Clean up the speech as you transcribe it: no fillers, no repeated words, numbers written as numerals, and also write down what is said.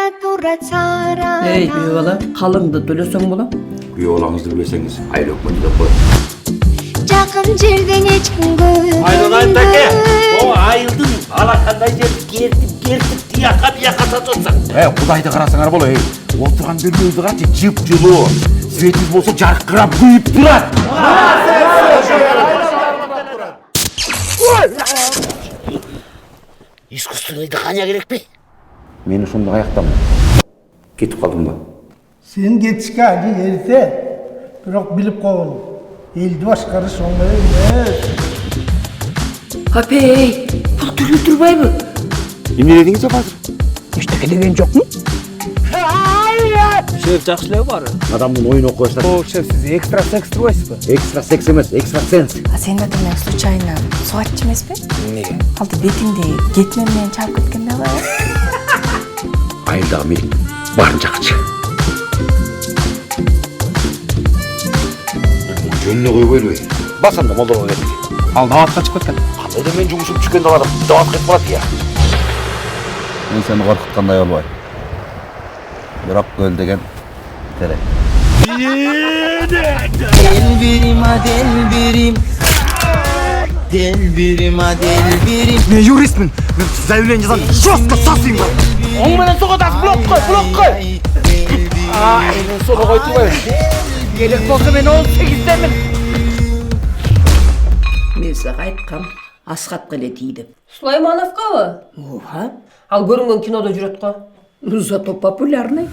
температура цара. Ey büyük bala, kalındı dölösöң bola. Күйөө балаңызды билесеңиз, айыл өкмөтү деп коет. Жакын жерден эч ким көрбөгөн. Айдонайын таке, о айылдың алакандай жерді кертіп тияқа сатылсаң. Кудайды карасаңар боло, Отурган бөлмөбүздү карачы, жып-жылуу. Светиңиз болсо жаркырап күйүп турат. Искусственныйды қаня керек пе? Мен ошондо аяктамын. Кетип калдымбы? Sen geçişke hadi erite. Bırak bilip kovun. Elde başkarış oңой эмес. Apey, bu tülü durbayбы? Эмне дедиңиз азыр? Эчтеке деген жокму? Шеф жакшылыгы бар. Адамдын оюн окуп баштады. О, шеф, сиз экстра секс турбайсызбы? Экстра секс эмес, экстра сенс. А сен атыңнан случайно суатчы эмеспи? Эмнеге? Алты бетиңди кетмен менен чаап кеткен да бар. Айылдагы мелик барынча акча. Жөнүнө койбойлубу? Басам да молдорго кетти. Ал даватка чыгып кеткен. Кандай да мен жумушум түшкөндө барып дават кетип калат я. Мен сени коркуткандай болбойм. Бирок көл деген керек. Мен юристмин. Мен заявление жазам. Жестко сасыйм бар. Оң менен согатасың, блок кой. Мен соны кой турбайбын. Керек болсо мен 18-демин. Мен сага айткам, Асхатка эле тий деп. Сулаймановкабы? Ооба. Ал көрүнгөн кинодо жүрөт го. Зато популярный.